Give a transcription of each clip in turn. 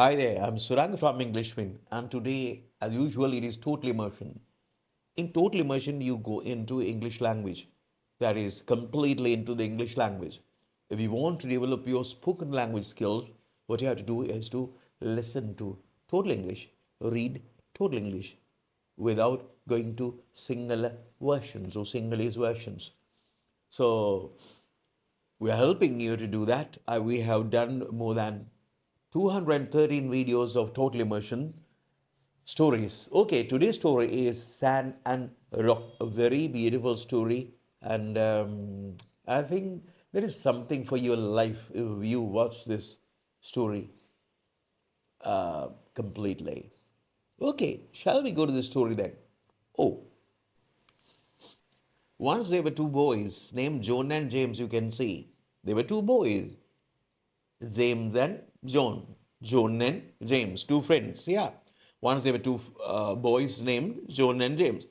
Hi there, I'm Surang from Englishman, and today, as usual, it is total immersion. In total immersion, you go into English language, that is completely into the English language. If you want to develop your spoken language skills, what you have to do is to listen to total English, read total English without going to single versions or Sinhalese versions. So we are helping you to do that. We have done more than 213 videos of total immersion stories. Okay, today's story is Sand and Rock, a very beautiful story. And I think there is something for your life if you watch this story completely. Okay, shall we go to the story then? Oh, once there were two boys named John and James, you can see. There were two boys. James and John. John and James, two friends. Yeah. Once there were two boys named John and James.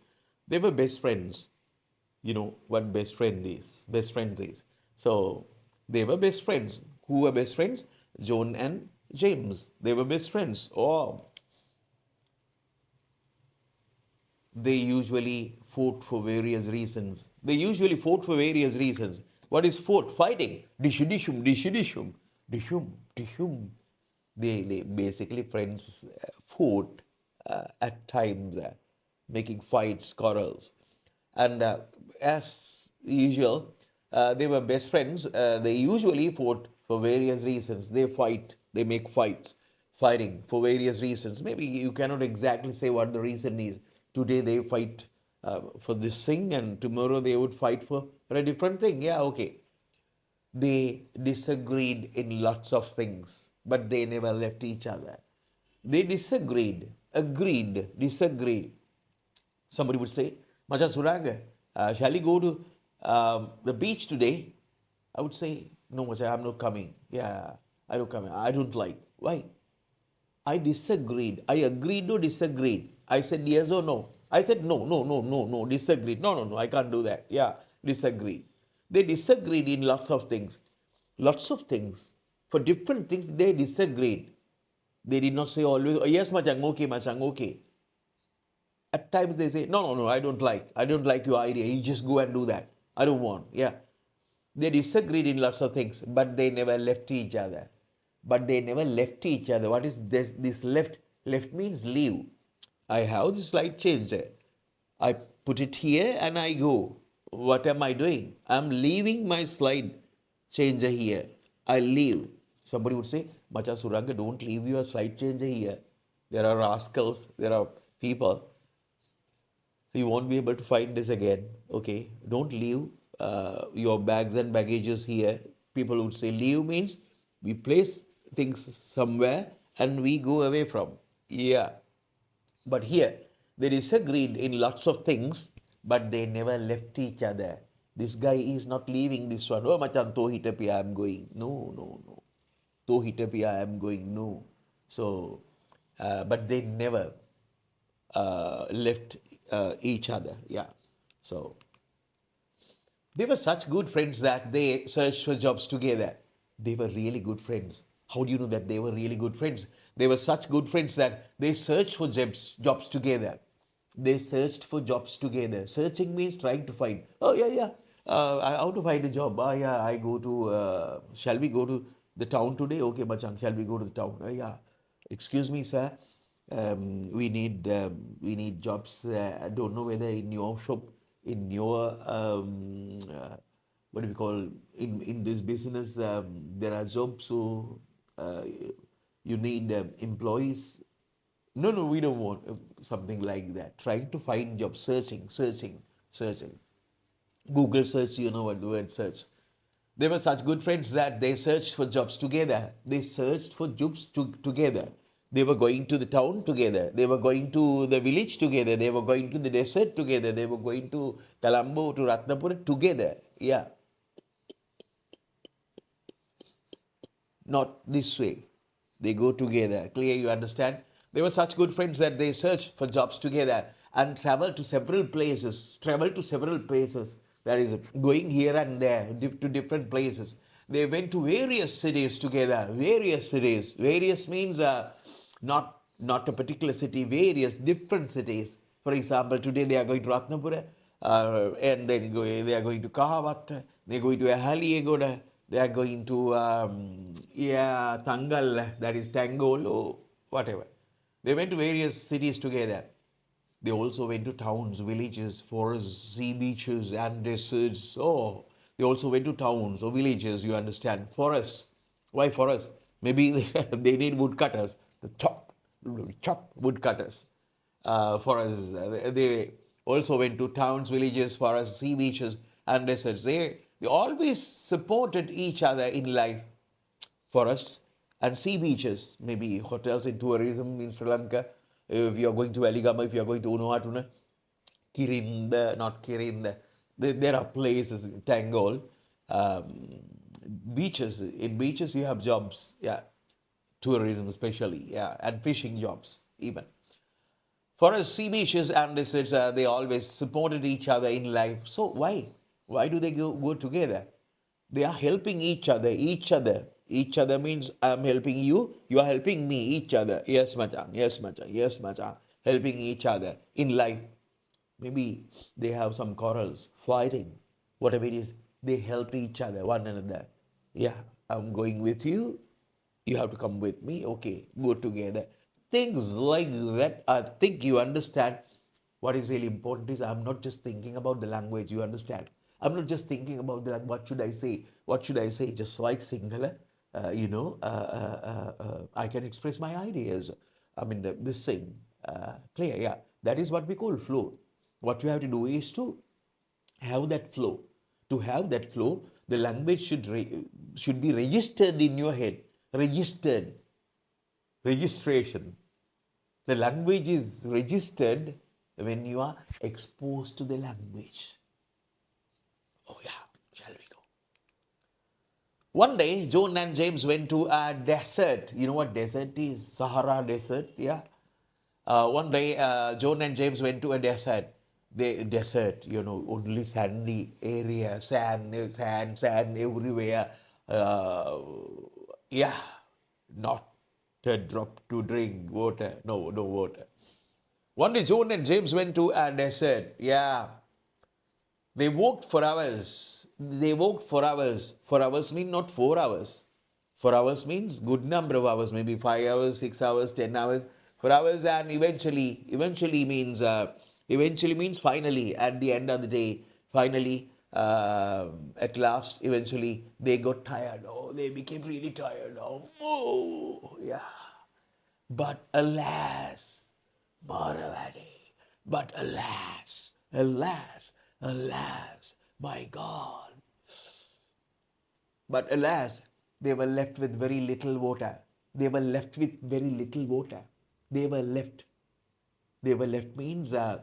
They were best friends. You know what best friend is. Best friends is. So they were best friends. Who were best friends? John and James. They were best friends. Oh, they usually fought for various reasons. They usually fought for various reasons. What is fought? Fighting. Dishum, dishum, dishum, dishum, dishum, dishum. They basically friends fought at times, making fights, quarrels. And as usual, they were best friends. They usually fought for various reasons. They fight, they make fights, fighting for various reasons. Maybe you cannot exactly say what the reason is. Today they fight for this thing, and tomorrow they would fight for a different thing. Yeah, okay. They disagreed in lots of things, but they never left each other. They disagreed, agreed, disagreed. Somebody would say, Macha Suranga, shall we go to the beach today? I would say, no, Macha, I'm not coming. Yeah, I don't come. I don't like. Why? I disagreed. I agreed or disagreed. I said yes or no. I said no, no, no, no, no, disagreed. No, no, no, I can't do that. Yeah, disagreed. They disagreed in lots of things. Lots of things. For different things, they disagreed. They did not say always, oh, yes, Machang, okay, Machang, okay. At times they say, no, no, no, I don't like your idea. You just go and do that. I don't want. Yeah. They disagreed in lots of things, but they never left each other. But they never left each other. What is this? This left? Left means leave. I have this light changer. I put it here and I go. What am I doing? I'm leaving my slide changer here. I leave. Somebody would say, Macha Suranga, don't leave your slide changer here. There are rascals, there are people. You won't be able to find this again. Okay, don't leave your bags and baggages here. People would say leave means we place things somewhere and we go away from. Yeah, but here they disagreed in lots of things, but they never left each other. This guy is not leaving this one. Oh, macam to hitapi, I am going. No, no, no. To hitapi, I am going. No. So, but they never left each other. Yeah. So they were such good friends that they searched for jobs together. They were really good friends. How do you know that they were really good friends? They were such good friends that they searched for jobs together. They searched for jobs together. Searching means trying to find. Oh, yeah, yeah. How to find a job? Oh, yeah, I go to, shall we go to the town today? Okay, Bachang, shall we go to the town? Yeah. Excuse me, sir. We need jobs. I don't know whether in your shop, in your what do we call in this business there are jobs. So uh, you need employees. No, no, we don't want something like that. Trying to find jobs, searching, searching, searching. Google search, you know what the word search. They were such good friends that they searched for jobs together. They searched for jobs together. They were going to the town together. They were going to the village together. They were going to the desert together. They were going to Colombo, to Ratnapura together. Yeah, not this way. They go together. Clear, you understand? They were such good friends that they searched for jobs together and traveled to several places. Traveled to several places. That is, going here and there to different places. They went to various cities together. Various cities. Various means not a particular city. Various different cities. For example, today they are going to Ratnapura, and then they are going to Kahavatta. They are going to Ahaliyegoda. They are going to Tangal. That is Tangol or whatever. They went to various cities together. They also went to towns, villages, forests, sea beaches, and deserts. Oh, they also went to towns or villages, you understand. Forests. Why forests? Maybe they need woodcutters. The chop woodcutters. Forests. They also went to towns, villages, forests, sea beaches, and deserts. They always supported each other in life. Forests and sea beaches, maybe hotels in tourism in Sri Lanka. If you are going to Eligama, if you are going to Unuatuna, Kirinda, not Kirinda, there are places in Tangol. Beaches, in beaches you have jobs, yeah, tourism especially, yeah, and fishing jobs even. For us, sea beaches and deserts, they always supported each other in life. So why? Why do they go together? They are helping each other, each other. Each other means I'm helping you, you are helping me, each other. Yes, machan, yes, machan, yes, machan. Helping each other in life. Maybe they have some quarrels, fighting, whatever it is, they help each other, one another. Yeah, I'm going with you, you have to come with me, okay, go together. Things like that, I think you understand. What is really important is I'm not just thinking about the language, you understand. I'm not just thinking about the what should I say, what should I say, just like Sinhala, I can express my ideas. I mean, this thing, clear, yeah. That is what we call flow. What you have to do is to have that flow. To have that flow, the language should be registered in your head. Registered. Registration. The language is registered when you are exposed to the language. Oh, yeah. Shall we go? One day, John and James went to a desert. You know what desert is? Sahara Desert, yeah. One day, John and James went to a desert. The desert, only sandy area, sand everywhere. Yeah, not a drop to drink water. No, no water. One day, John and James went to a desert. Yeah, they walked for hours. They walked for hours. For hours means not 4 hours. For hours means good number of hours, maybe 5 hours, 6 hours, 10 hours. For hours, and eventually means finally, at the end of the day, finally, at last, eventually, they got tired. Oh, they became really tired. Oh, yeah. But alas, Maravadi, but alas, my God. But alas, they were left with very little water. They were left with very little water. They were left. They were left means the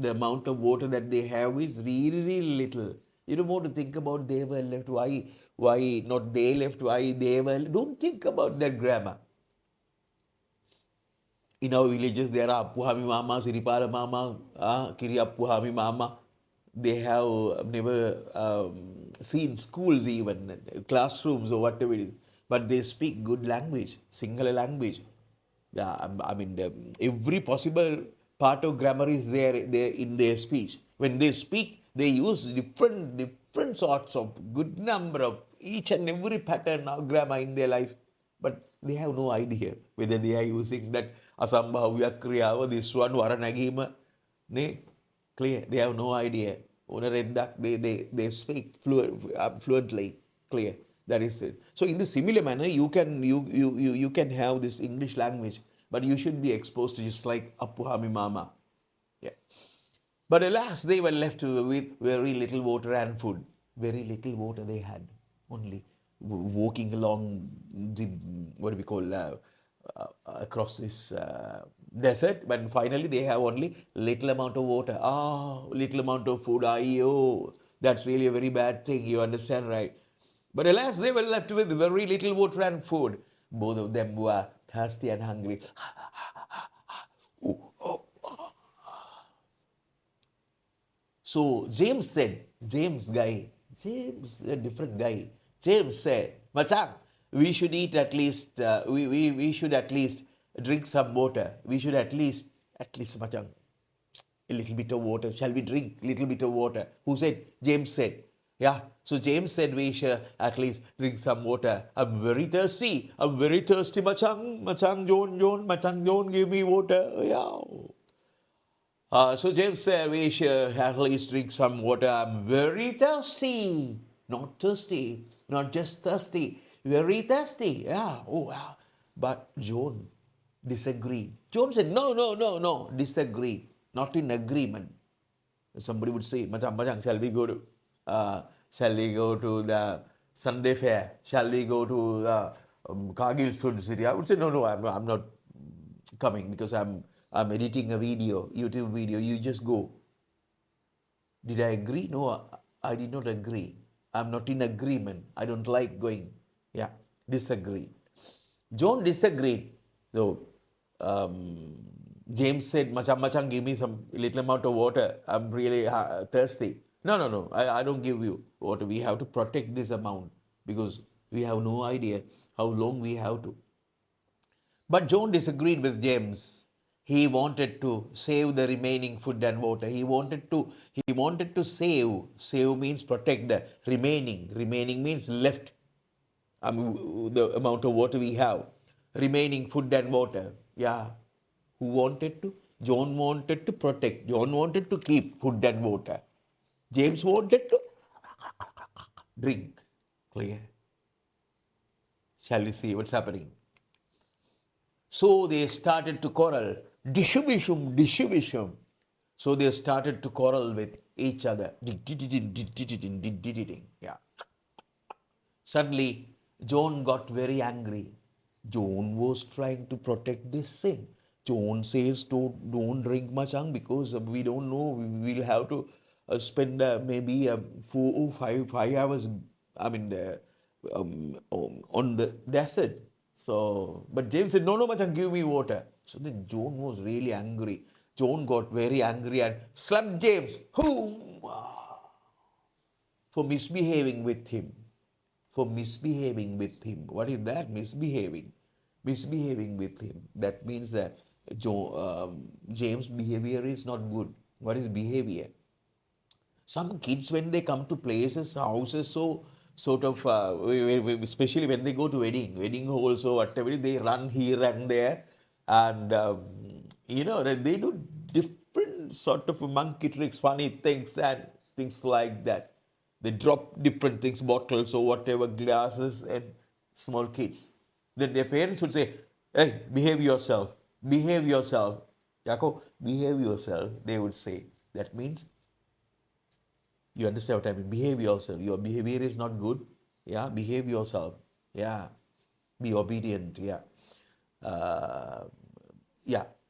amount of water that they have is really, really little. You don't want to think about they were left. Why not they left? Why they were? Don't think about that grammar. In our villages, there are Appuhami Mama, Siripala Mama, Kiri Appuhami Mama. They have never seen schools, even classrooms or whatever it is, but they speak good language, Sinhala language. Yeah, I mean, every possible part of grammar is there in their speech. When they speak, they use different sorts of good number of each and every pattern of grammar in their life. But they have no idea whether they are using that asambhavya kriyawa, this one, varanagima. Ne? Clear. They have no idea. They speak fluently. Clear. That is it. So in the similar manner, you can have this English language, but you should be exposed to just like Appuhami Mama. Yeah. But alas, they were left with very little water and food. Very little water they had, only walking along the, what do we call, across this desert. But finally, they have only little amount of water. Little amount of food. That's really a very bad thing. You understand, right? But alas, they were left with very little water and food. Both of them were thirsty and hungry. So James said, James, a different guy. James said, Machang, we should eat at least, we should at least drink some water. We should at least, Machang, a little bit of water. Shall we drink a little bit of water? Who said? James said. Yeah. So James said we should at least drink some water. I'm very thirsty. I'm very thirsty, Machang. Machang, John, Machang, John, give me water. Yeah. So James said we should at least drink some water. I'm very thirsty. Not thirsty. Not just thirsty. Very thirsty. Yeah. Oh, wow. But John disagreed. John said, no. Disagree. Not in agreement. Somebody would say, Machang, shall we go to the Sunday fair? Shall we go to the Kargil Student City? I would say, no, I'm not coming because I'm editing a video, YouTube video. You just go. Did I agree? No, I did not agree. I'm not in agreement. I don't like going. Yeah, disagree. John disagreed. So James said, Machang, give me some little amount of water. I'm really thirsty. No. I don't give you water. We have to protect this amount because we have no idea how long we have to. But John disagreed with James. He wanted to save the remaining food and water. He wanted to save. Save means protect the remaining. Remaining means left. The amount of water we have. Remaining food and water. Yeah. Who wanted to? John wanted to protect. John wanted to keep food and water. James wanted to drink. Clear? Shall we see what's happening? So they started to quarrel. Dishubishum. So they started to quarrel with each other. Yeah. Suddenly, John got very angry. John was trying to protect this thing. John says, don't drink Machang because we don't know. We'll have to spend maybe 4 or 5 hours, on the desert. So, but James said, no, Machang, give me water. So then John was really angry. John got very angry and slapped James for misbehaving with him. What is that? Misbehaving with him. That means that James' behavior is not good. What is behavior? Some kids, when they come to places, houses, so sort of, especially when they go to wedding halls or whatever, they run here and there, and they do different sort of monkey tricks, funny things, and things like that. They drop different things, bottles or whatever, glasses, and small kids. Then their parents would say, "Hey, behave yourself. Yako, behave yourself." They would say. That means, you understand what I mean? Behave yourself. Your behavior is not good. Yeah, behave yourself. Yeah, be obedient. Yeah.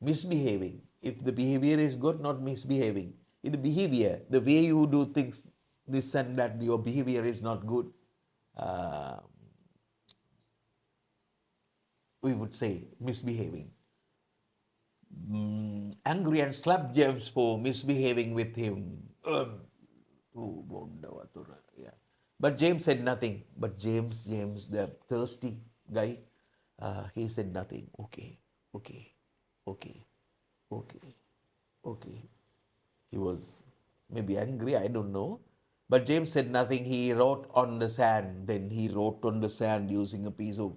Misbehaving. If the behavior is good, not misbehaving. In the behavior, the way you do things, this and that, your behavior is not good. We would say misbehaving. Angry and slapped James for misbehaving with him. Yeah. But James said nothing. But James, the thirsty guy, he said nothing. Okay. He was maybe angry, I don't know. But James said nothing. He wrote on the sand. Then he wrote on the sand using a piece of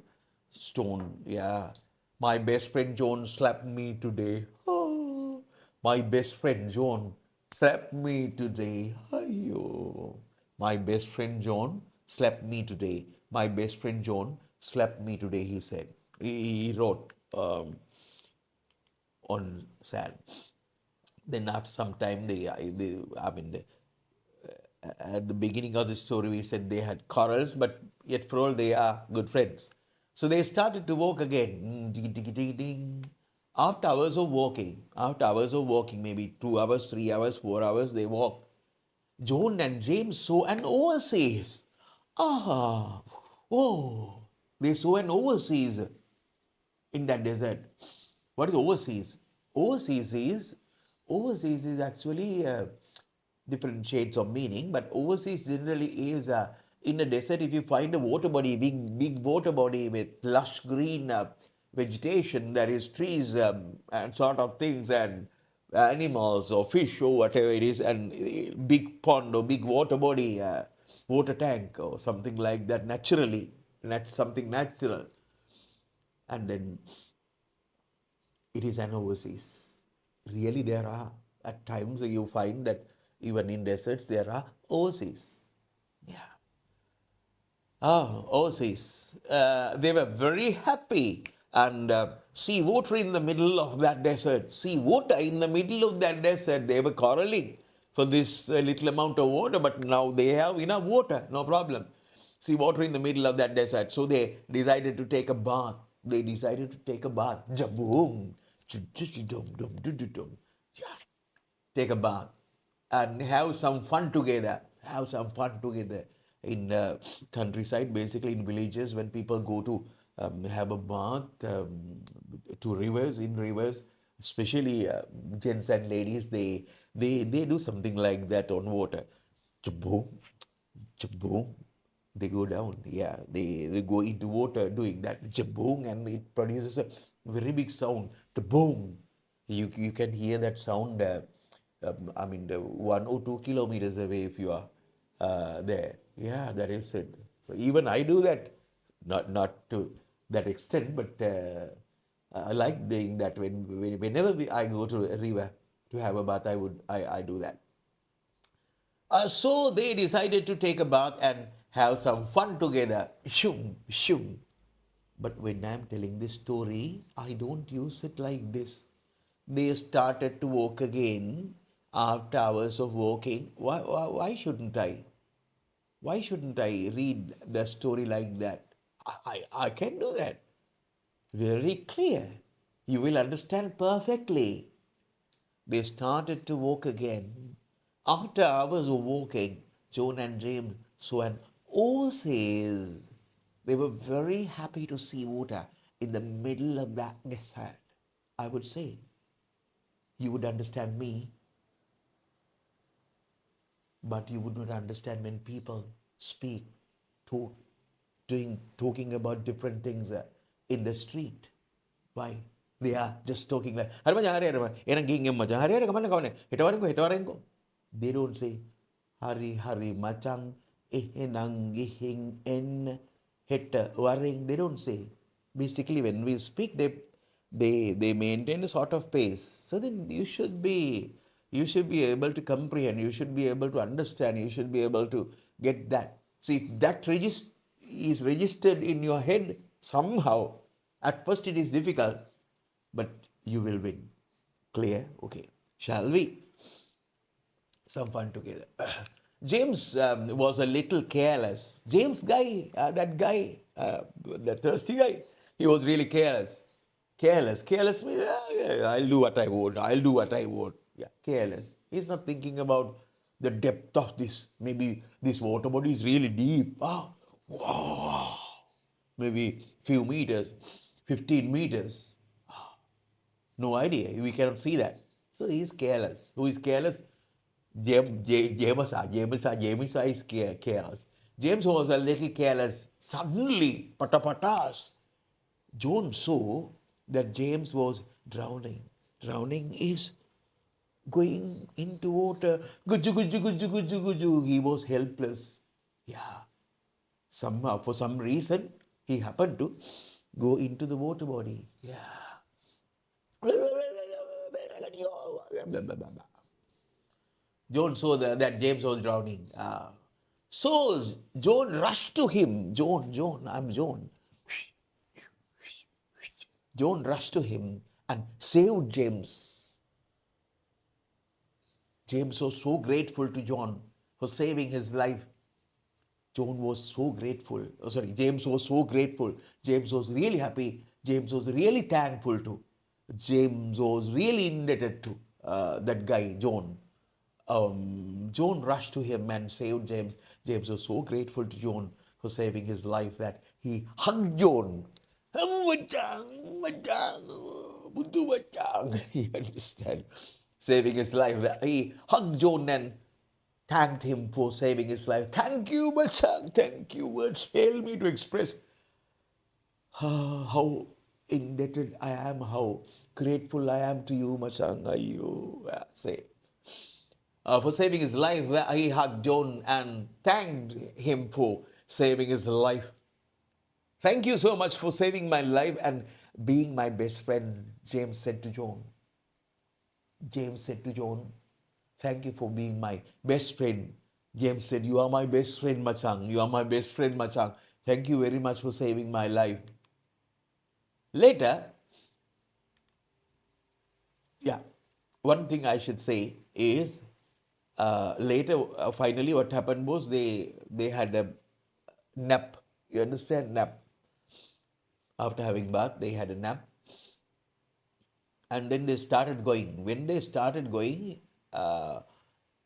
stone. Yeah. My best friend John slapped me today. Oh, my best friend John slapped me today. Ayo. My best friend John slapped me today. My best friend John slapped me today, he said. He wrote on sand. Then after some time, at the beginning of the story, we said they had quarrels, but yet for all they are good friends. So they started to walk again. After hours of walking, maybe 2 hours, 3 hours, 4 hours, they walked. John and James saw an oasis. They saw an oasis in that desert. What is oasis? Oasis is actually different shades of meaning, but oasis generally is In a desert, if you find a water body, big water body with lush green vegetation, that is trees and sort of things, and animals or fish or whatever it is, and big pond or big water body, water tank or something like that, naturally, something natural, and then it is an oasis. Really, there are at times you find that even in deserts there are oases. Yeah. Oasis. They were very happy. And sea water in the middle of that desert. Sea water in the middle of that desert. They were quarreling for this little amount of water, but now they have enough water, no problem. Sea water in the middle of that desert. So they decided to take a bath. They decided to take a bath. Jaboom. Yeah, take a bath and have some fun together. Have some fun together in countryside, basically in villages, when people go to have a bath to rivers, in rivers, especially gents and ladies, they do something like that on water. Chaboom, chaboom. They go down, yeah. They go into water doing that, chaboom, and it produces a very big sound. Boom. You can hear that sound. I mean, 1 or 2 kilometers away if you are there. Yeah, that is it. So even I do that, not to that extent, but I like doing that whenever I go to a river to have a bath. I do that. So they decided to take a bath and have some fun together. Shum, shum. But when I'm telling this story, I don't use it like this. They started to walk again after hours of walking. Why shouldn't I? Why shouldn't I read the story like that? I can do that. Very clear. You will understand perfectly. They started to walk again. After hours of walking, John and James saw an oasis. They were very happy to see water in the middle of that desert. I would say you would understand me, but you would not understand when people speak, talk, talking about different things in the street. Why? They are just talking like, "Hari macam hari hari macam, enang ging yang macam hari hari kemana kawan? Hita waring ko." They don't say, "Hari hari macam enang ging en hita waring." They don't say. Basically, when we speak, they maintain a sort of pace. So then you should be able to comprehend. You should be able to understand. You should be able to get that. So if that is registered in your head somehow, at first it is difficult, but you will win. Clear? Okay. Shall we? Some fun together. James was a little careless. James guy, that guy, the thirsty guy, he was really careless. Careless means, yeah, I'll do what I want. I'll do what I want. Yeah, careless. He's not thinking about the depth of this. Maybe this water body is really deep. Ah, wow. Maybe few meters, 15 meters. No idea. We cannot see that. So he is careless. Who is careless? James is careless. James was a little careless. Suddenly, patapatas, John saw that James was drowning. Drowning is going into water. Guju, guju, guju, guju, guju. He was helpless. Yeah. Somehow, for some reason, he happened to go into the water body. Yeah. John saw that James was drowning. So John rushed to him. John, I'm John. John rushed to him and saved James. James was so grateful to John for saving his life. John was so grateful. Oh, sorry, James was so grateful. James was really happy. James was really thankful to. James was really indebted to that guy, John. John rushed to him and saved James. James was so grateful to John for saving his life that he hugged John. Macang, macang, butuh macang. You understand? Saving his life. He hugged John and thanked him for saving his life. Thank you, Machang. Thank you. Words fail me to express how indebted I am, how grateful I am to you, Machang. You say. For saving his life, he hugged John and thanked him for saving his life. Thank you so much for saving my life and being my best friend, James said to John. James said to John, thank you for being my best friend. James said, you are my best friend, Machang. You are my best friend, Machang. Thank you very much for saving my life. Later, yeah, one thing I should say is later, finally, what happened was they had a nap. You understand? Nap. After having bath, they had a nap. And then they started going. When they started going,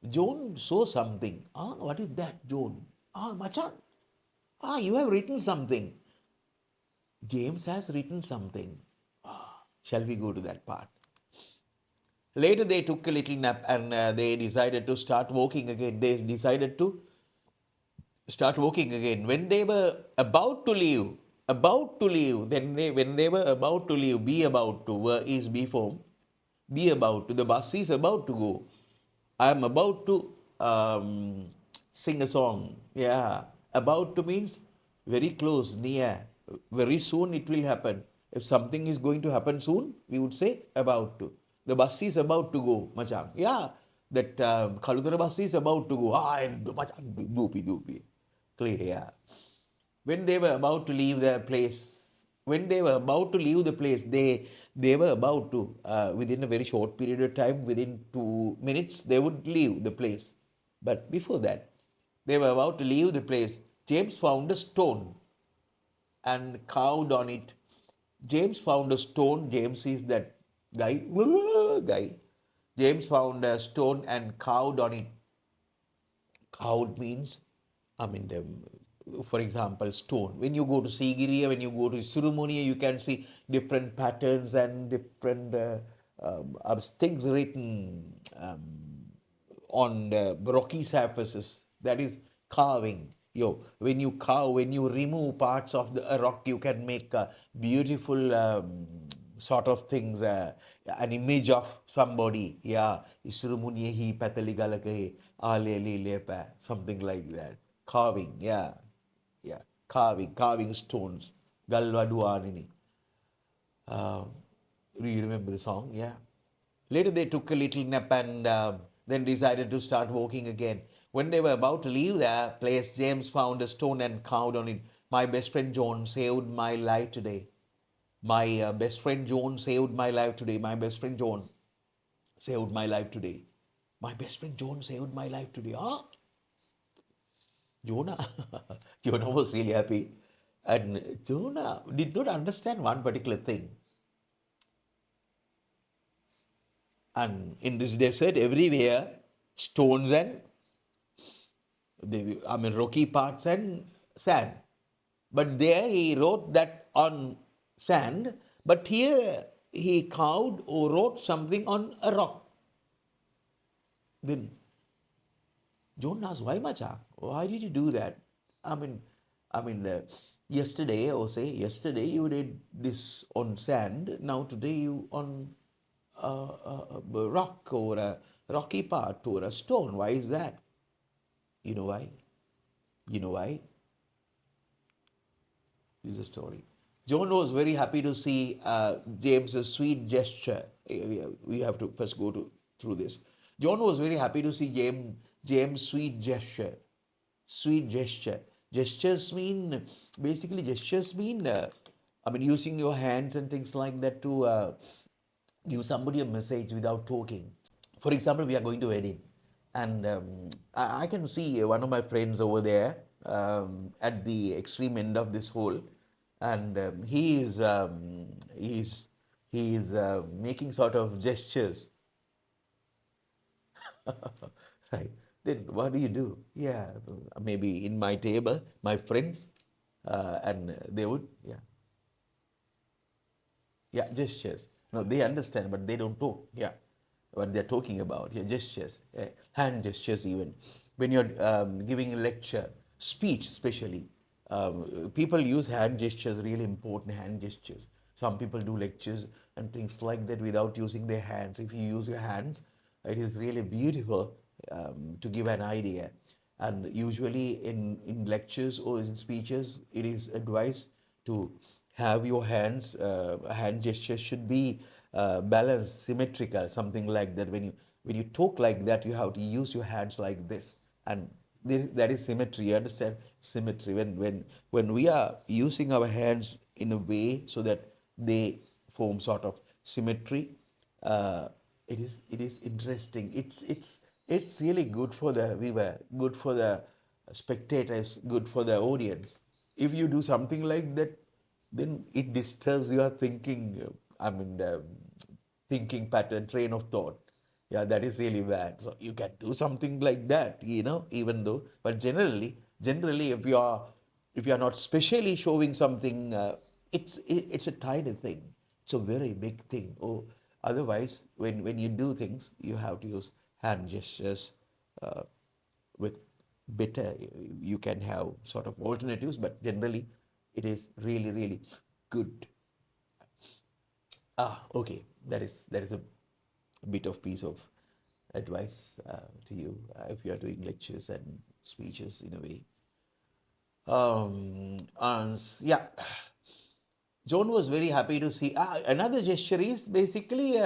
Joan saw something. Ah, what is that, Joan? Ah, Machan. Ah, you have written something. James has written something. Ah, shall we go to that part? Later, they took a little nap and they decided to start walking again. They decided to start walking again. When they were then when they were about to leave, be about to, were is be form, be about to, the bus is about to go. I am about to sing a song. Yeah, about to means very close, near, very soon it will happen. If something is going to happen soon, we would say about to. The bus is about to go, Machang. Yeah, that Kalutara bus is about to go. Ah, Machang, doopy. Clear, yeah. When they were about to leave their place, they were about to, within a very short period of time, within 2 minutes, they would leave the place. But before that, they were about to leave the place. James found a stone and carved on it. James found a stone. James is that guy. guy. James found a stone and carved on it. Carved means, for example, stone. When you go to Sigiriya, when you go to Surumoniya, you can see different patterns and different things written on the rocky surfaces. That is carving. When you remove parts of the rock, you can make a beautiful sort of things, an image of somebody. Yeah, Isrumuniehi pataligalake aleli lepa, something like that. Carving, yeah, carving stones. Galvaduanini. Um, do you remember the song? Yeah. Later, they took a little nap and then decided to start walking again. When they were about to leave their place, James found a stone and carved on it, my best friend John saved my life today. My best friend John saved my life today. My best friend John saved my life today. My best friend John saved my life today. Ah, Jonah. Jonah was really happy. And Jonah did not understand one particular thing. And in this desert, everywhere, stones and rocky parts and sand. But there he wrote that on sand, but here he carved or wrote something on a rock. Then John asked, why Macha? Why did you do that? I mean, yesterday you did this on sand, now today you on a rock or a rocky part or a stone. Why is that? You know why? You know why? This is a story. John was very happy to see James's sweet gesture. We have to first go through this. John was very happy to see James' sweet gesture. Sweet gesture. Gestures mean, using your hands and things like that to give somebody a message without talking. For example, we are going to a wedding, and I can see one of my friends over there at the extreme end of this hole, and he is making sort of gestures, right? Then what do you do? Yeah, maybe in my table, my friends, and they would, gestures. No, they understand, but they don't talk. Yeah, what they're talking about. Yeah, gestures, hand gestures even. when you're giving a lecture, speech especially, people use hand gestures, really important hand gestures. Some people do lectures and things like that without using their hands. If you use your hands, it is really beautiful to give an idea. And usually in lectures or in speeches, it is advised to have your hands, hand gestures should be balanced, symmetrical, something like that. When you talk like that, you have to use your hands like this, and that is symmetry. You understand symmetry when we are using our hands in a way so that they form sort of symmetry. It is interesting. It's really good for the viewer, good for the spectators, good for the audience. If you do something like that, then it disturbs your thinking. Thinking pattern, train of thought. Yeah, that is really bad. So you can do something like that, even though. But generally, if you are not specially showing something, it's a tiny thing. It's a very big thing. Or otherwise, when you do things, you have to use hand gestures uh, with better. You can have sort of alternatives, but generally, it is really really good. Okay. That is a bit of piece of advice to you if you are doing lectures and speeches in a way. Yeah, John was very happy to see. Another gesture is basically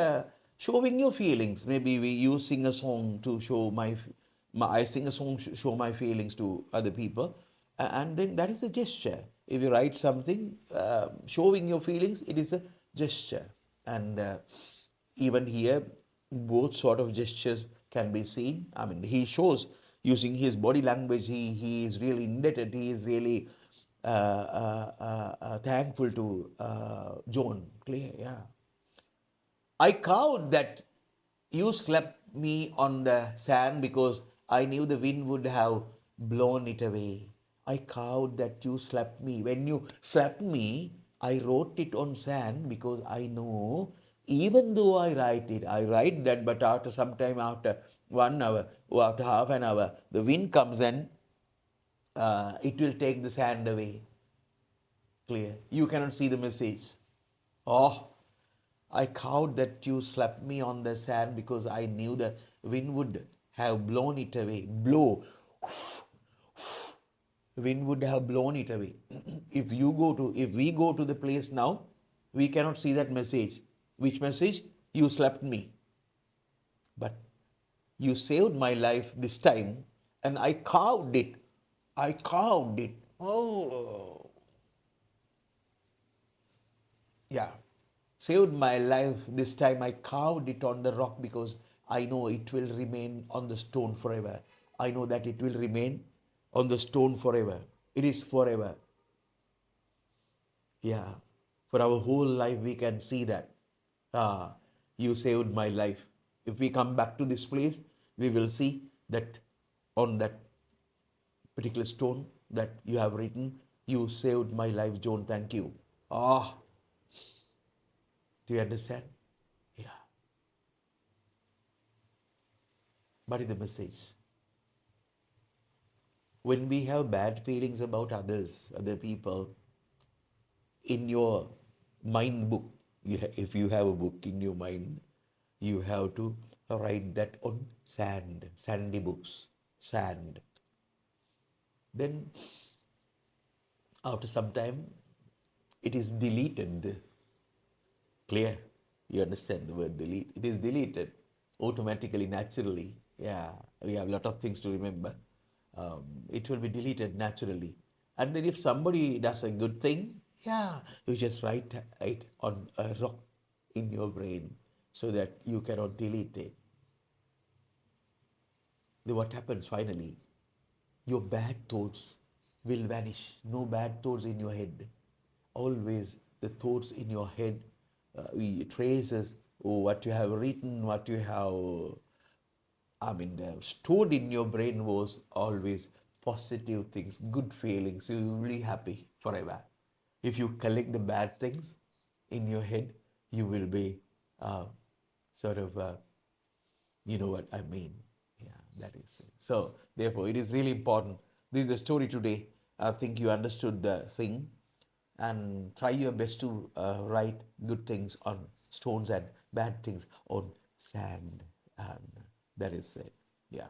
showing your feelings. Maybe you sing a song to show I sing a song to show my feelings to other people, and then that is a gesture. If you write something showing your feelings, it is a gesture. And even here, both sort of gestures can be seen. I mean, he shows using his body language. He is really indebted. He is really thankful to John. Clear, yeah. I cowed that you slapped me on the sand because I knew the wind would have blown it away. I cowed that you slapped me. When you slapped me, I wrote it on sand because I know even though I write that, but after some time, after 1 hour or after half an hour, the wind comes and it will take the sand away. Clear. You cannot see the message. Oh, I cowed that you slapped me on the sand because I knew the wind would have blown it away. Blow. Wind would have blown it away. If we go to the place now, we cannot see that message. Which message? You slapped me. But you saved my life this time, and I carved it. I carved it. Oh, yeah. Saved my life this time. I carved it on the rock because I know it will remain on the stone forever. I know that it will remain on the stone forever. It is forever. Yeah. For our whole life, we can see that. Ah, you saved my life. If we come back to this place, we will see that on that particular stone that you have written, you saved my life, John. Thank you. Ah, do you understand? Yeah. But in the message, when we have bad feelings about others, other people, in your mind book, if you have a book in your mind, you have to write that on sand, sandy books, sand. Then after some time, it is deleted. Clear? You understand the word delete? It is deleted automatically, naturally. Yeah, we have a lot of things to remember. It will be deleted naturally. And then if somebody does a good thing, yeah, you just write it on a rock in your brain so that you cannot delete it. Then what happens finally? Your bad thoughts will vanish. No bad thoughts in your head. Always the thoughts in your head traces what you have written, what you have, stored in your brain was always positive things, good feelings. You will be happy forever. If you collect the bad things in your head, you will be sort of, you know what I mean. Yeah. That is it. So, therefore, it is really important. This is the story today. I think you understood the thing, and try your best to write good things on stones and bad things on sand. And that is it. Yeah.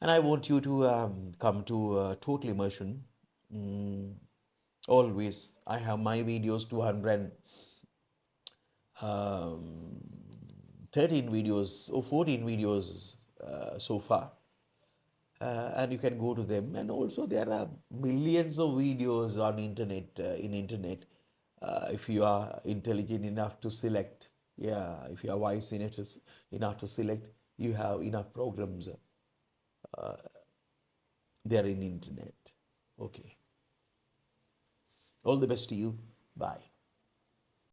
And I want you to come to total immersion. Mm, always. I have my videos 200 um, 13 videos or 14 videos so far. And you can go to them, and also there are millions of videos on internet in internet, if you are intelligent enough to select. Yeah, if you are wise enough to select, you have enough programs there in internet. Okay, all the best to you. Bye.